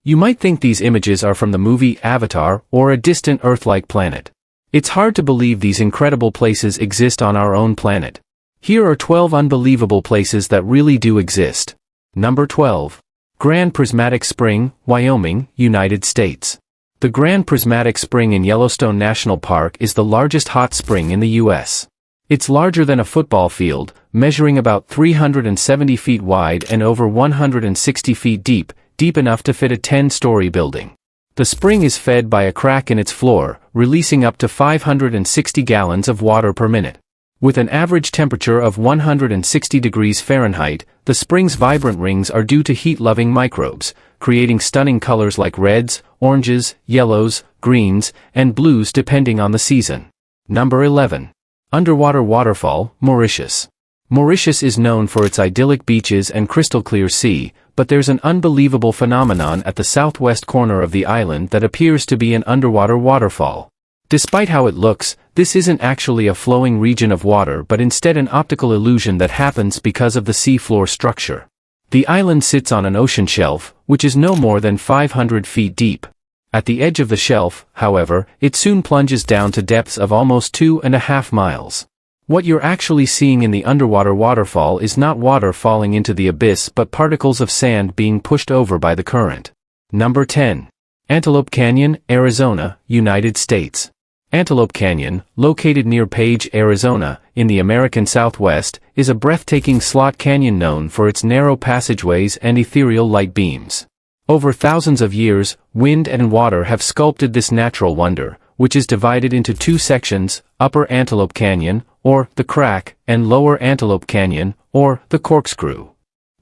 You might think these images are from the movie Avatar or a distant Earth-like planet. It's hard to believe these incredible places exist on our own planet. Here are 12 unbelievable places that really do exist. Number 12. Grand Prismatic Spring, Wyoming, United States. The Grand Prismatic Spring in Yellowstone National Park is the largest hot spring in the U.S. It's larger than a football field, measuring about 370 feet wide and over 160 feet deep enough to fit a 10-story building. The spring is fed by a crack in its floor, releasing up to 560 gallons of water per minute. With an average temperature of 160 degrees Fahrenheit, the spring's vibrant rings are due to heat-loving microbes, creating stunning colors like reds, oranges, yellows, greens, and blues depending on the season. Number 11. Underwater Waterfall, Mauritius. Mauritius is known for its idyllic beaches and crystal-clear sea, but there's an unbelievable phenomenon at the southwest corner of the island that appears to be an underwater waterfall. Despite how it looks, this isn't actually a flowing region of water but instead an optical illusion that happens because of the seafloor structure. The island sits on an ocean shelf, which is no more than 500 feet deep. At the edge of the shelf, however, it soon plunges down to depths of almost 2.5 miles. What you're actually seeing in the underwater waterfall is not water falling into the abyss but particles of sand being pushed over by the current. Number 10. Antelope Canyon, Arizona, United States. Antelope Canyon, located near Page, Arizona, in the American Southwest, is a breathtaking slot canyon known for its narrow passageways and ethereal light beams. Over thousands of years, wind and water have sculpted this natural wonder, which is divided into two sections, Upper Antelope Canyon, or the Crack, and Lower Antelope Canyon, or the Corkscrew.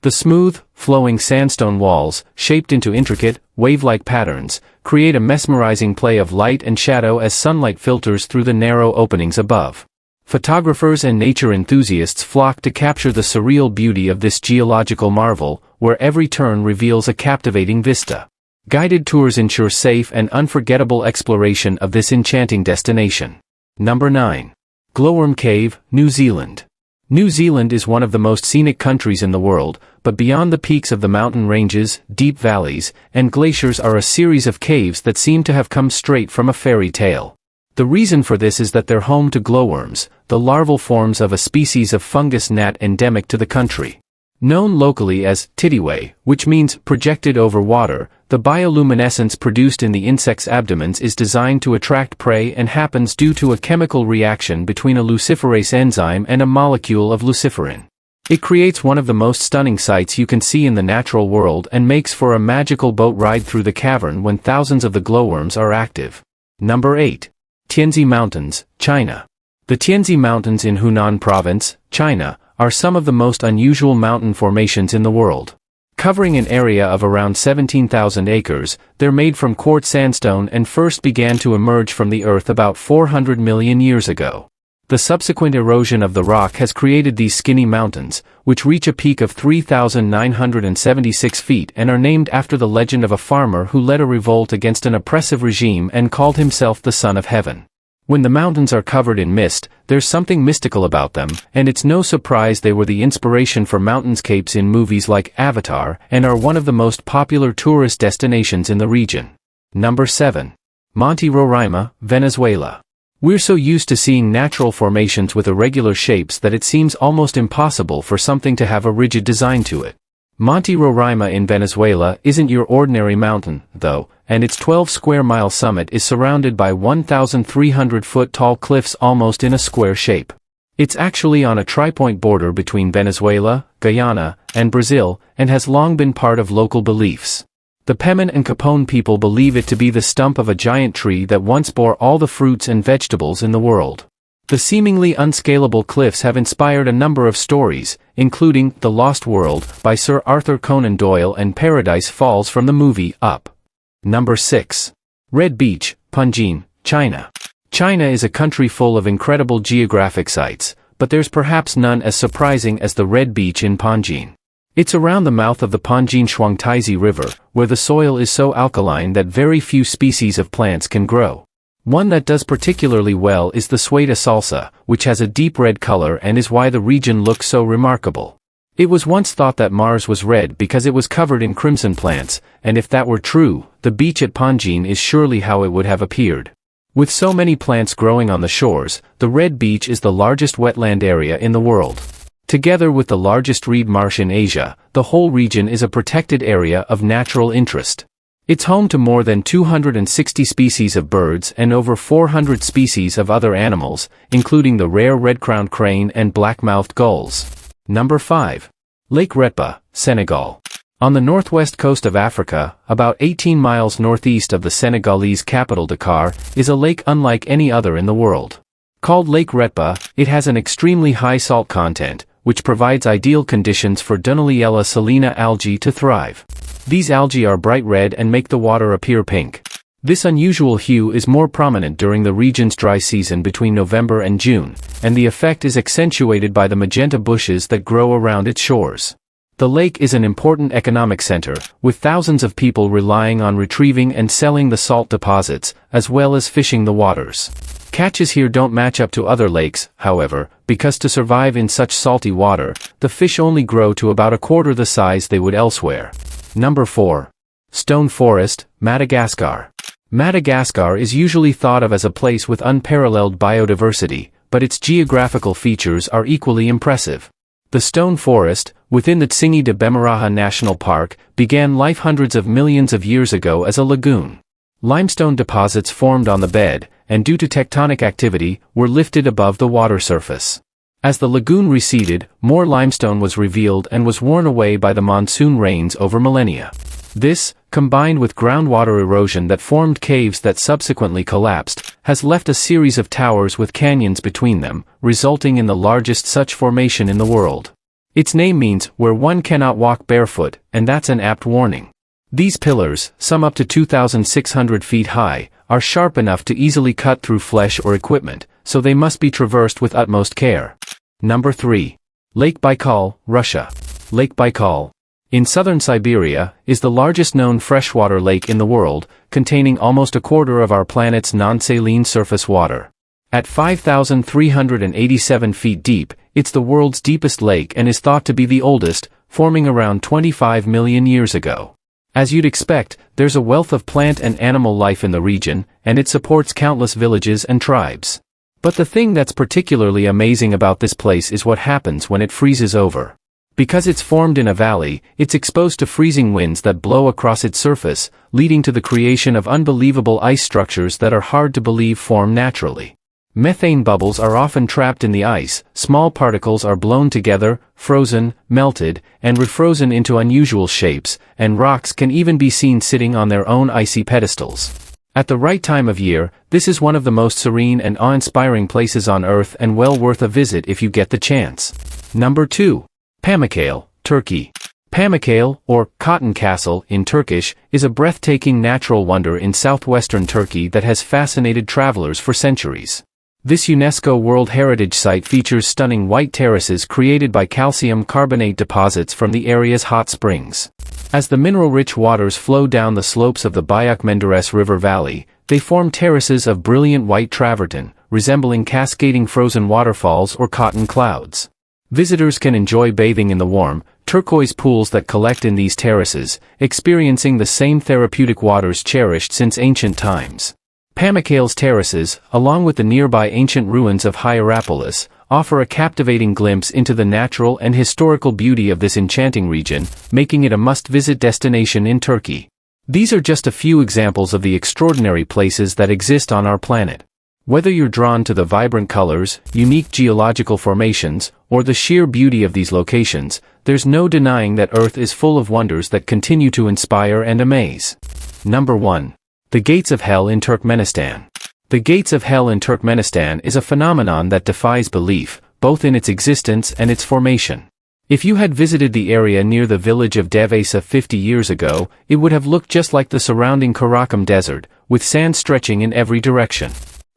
The smooth, flowing sandstone walls, shaped into intricate, wave-like patterns, create a mesmerizing play of light and shadow as sunlight filters through the narrow openings above. Photographers and nature enthusiasts flock to capture the surreal beauty of this geological marvel, where every turn reveals a captivating vista. Guided tours ensure safe and unforgettable exploration of this enchanting destination. Number 9. Glowm Cave, New Zealand. New Zealand is one of the most scenic countries in the world, but beyond the peaks of the mountain ranges, deep valleys, and glaciers are a series of caves that seem to have come straight from a fairy tale. The reason for this is that they're home to glowworms, the larval forms of a species of fungus gnat endemic to the country. Known locally as titiway, which means projected over water, the bioluminescence produced in the insect's abdomens is designed to attract prey and happens due to a chemical reaction between a luciferase enzyme and a molecule of luciferin. It creates one of the most stunning sights you can see in the natural world and makes for a magical boat ride through the cavern when thousands of the glowworms are active. Number 8. Tenzi Mountains, China. The Tenzi Mountains in Hunan Province, China, are some of the most unusual mountain formations in the world. Covering an area of around 17,000 acres, they're made from quartz sandstone and first began to emerge from the earth about 400 million years ago. The subsequent erosion of the rock has created these skinny mountains, which reach a peak of 3,976 feet and are named after the legend of a farmer who led a revolt against an oppressive regime and called himself the Son of Heaven. When the mountains are covered in mist, there's something mystical about them, and it's no surprise they were the inspiration for mountainscapes in movies like Avatar and are one of the most popular tourist destinations in the region. Number 7. Monty Roa Venezuela. We're so used to seeing natural formations with irregular shapes that it seems almost impossible for something to have a rigid design to it. Monty Roa in Venezuela isn't your ordinary mountain, though, and its 12-square-mile summit is surrounded by 1,300-foot-tall cliffs almost in a square shape. It's actually on a tri-point border between Venezuela, Guyana, and Brazil, and has long been part of local beliefs. The Pemon and Capone people believe it to be the stump of a giant tree that once bore all the fruits and vegetables in the world. The seemingly unscalable cliffs have inspired a number of stories, including The Lost World by Sir Arthur Conan Doyle and Paradise Falls from the movie Up. Number 6. Red Beach, Panjin, China. China is a country full of incredible geographic sites, but there's perhaps none as surprising as the Red Beach in Panjin. It's around the mouth of the Panjin Shuangtaizi River, where the soil is so alkaline that very few species of plants can grow. One that does particularly well is the Sueda salsa, which has a deep red color and is why the region looks so remarkable. It was once thought that Mars was red because it was covered in crimson plants, and if that were true, the beach at Panjin is surely how it would have appeared. With so many plants growing on the shores, the Red Beach is the largest wetland area in the world. Together with the largest reed marsh in Asia, the whole region is a protected area of natural interest. It's home to more than 260 species of birds and over 400 species of other animals, including the rare red-crowned crane and black-mouthed gulls. Number 5. Lake Repa, Senegal. On the northwest coast of Africa, about 18 miles northeast of the Senegalese capital Dakar, is a lake unlike any other in the world. Called Lake Repa, it has an extremely high salt content, which provides ideal conditions for Dunaliella salina algae to thrive. These algae are bright red and make the water appear pink. This unusual hue is more prominent during the region's dry season between November and June, and the effect is accentuated by the magenta bushes that grow around its shores. The lake is an important economic center, with thousands of people relying on retrieving and selling the salt deposits, as well as fishing the waters. Catches here don't match up to other lakes, however, because to survive in such salty water, the fish only grow to about a quarter the size they would elsewhere. Number 4. Stone Forest, Madagascar. Madagascar is usually thought of as a place with unparalleled biodiversity, but its geographical features are equally impressive. The Stone Forest, within the Tsingy de Bemaraha National Park, began life hundreds of millions of years ago as a lagoon. Limestone deposits formed on the bed, and due to tectonic activity, were lifted above the water surface. As the lagoon receded, more limestone was revealed and was worn away by the monsoon rains over millennia. This, combined with groundwater erosion that formed caves that subsequently collapsed, has left a series of towers with canyons between them, resulting in the largest such formation in the world. Its name means, where one cannot walk barefoot, and that's an apt warning. These pillars, some up to 2,600 feet high, are sharp enough to easily cut through flesh or equipment, so they must be traversed with utmost care. Number 3. Lake Baikal, Russia. Lake Baikal, in southern Siberia, is the largest known freshwater lake in the world, containing almost a quarter of our planet's non-saline surface water. At 5,387 feet deep, it's the world's deepest lake and is thought to be the oldest, forming around 25 million years ago. As you'd expect, there's a wealth of plant and animal life in the region, and it supports countless villages and tribes. But the thing that's particularly amazing about this place is what happens when it freezes over. Because it's formed in a valley, it's exposed to freezing winds that blow across its surface, leading to the creation of unbelievable ice structures that are hard to believe form naturally. Methane bubbles are often trapped in the ice, small particles are blown together, frozen, melted, and refrozen into unusual shapes, and rocks can even be seen sitting on their own icy pedestals. At the right time of year, this is one of the most serene and awe-inspiring places on Earth and well worth a visit if you get the chance. Number 2. Pamukale, Turkey. Pamukale, or Cotton Castle in Turkish, is a breathtaking natural wonder in southwestern Turkey that has fascinated travelers for centuries. This UNESCO World Heritage Site features stunning white terraces created by calcium carbonate deposits from the area's hot springs. As the mineral-rich waters flow down the slopes of the Bayuk Menderes River Valley, they form terraces of brilliant white travertine, resembling cascading frozen waterfalls or cotton clouds. Visitors can enjoy bathing in the warm, turquoise pools that collect in these terraces, experiencing the same therapeutic waters cherished since ancient times. Pamukale's terraces, along with the nearby ancient ruins of Hierapolis, offer a captivating glimpse into the natural and historical beauty of this enchanting region, making it a must-visit destination in Turkey. These are just a few examples of the extraordinary places that exist on our planet. Whether you're drawn to the vibrant colors, unique geological formations, or the sheer beauty of these locations, there's no denying that Earth is full of wonders that continue to inspire and amaze. Number 1. The Gates of Hell in Turkmenistan. The Gates of Hell in Turkmenistan is a phenomenon that defies belief, both in its existence and its formation. If you had visited the area near the village of Devesa 50 years ago, it would have looked just like the surrounding Karakum Desert, with sand stretching in every direction.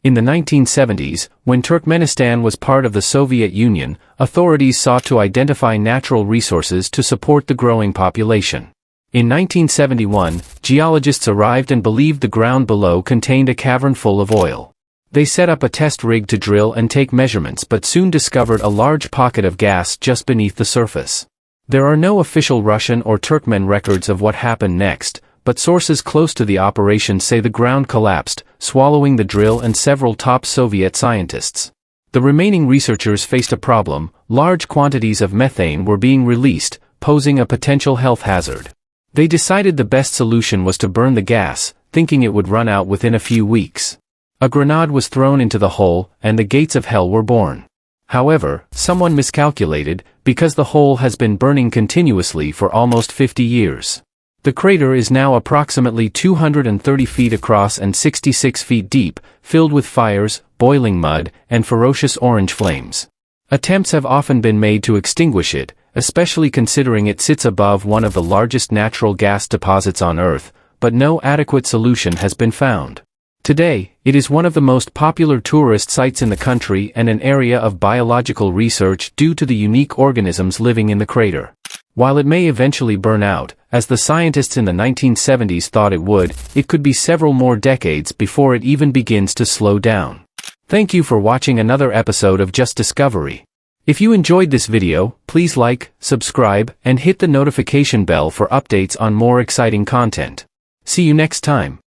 In the 1970s, when Turkmenistan was part of the Soviet Union, authorities sought to identify natural resources to support the growing population. In 1971, geologists arrived and believed the ground below contained a cavern full of oil. They set up a test rig to drill and take measurements but soon discovered a large pocket of gas just beneath the surface. There are no official Russian or Turkmen records of what happened next, but sources close to the operation say the ground collapsed, swallowing the drill and several top Soviet scientists. The remaining researchers faced a problem: large quantities of methane were being released, posing a potential health hazard. They decided the best solution was to burn the gas, thinking it would run out within a few weeks. A grenade was thrown into the hole, and the gates of hell were born. However, someone miscalculated, because the hole has been burning continuously for almost 50 years. The crater is now approximately 230 feet across and 66 feet deep, filled with fires, boiling mud, and ferocious orange flames. Attempts have often been made to extinguish it, especially considering it sits above one of the largest natural gas deposits on Earth, but no adequate solution has been found. Today, it is one of the most popular tourist sites in the country and an area of biological research due to the unique organisms living in the crater. While it may eventually burn out, as the scientists in the 1970s thought it would, it could be several more decades before it even begins to slow down. Thank you for watching another episode of Just Discovery. If you enjoyed this video, please like, subscribe, and hit the notification bell for updates on more exciting content. See you next time.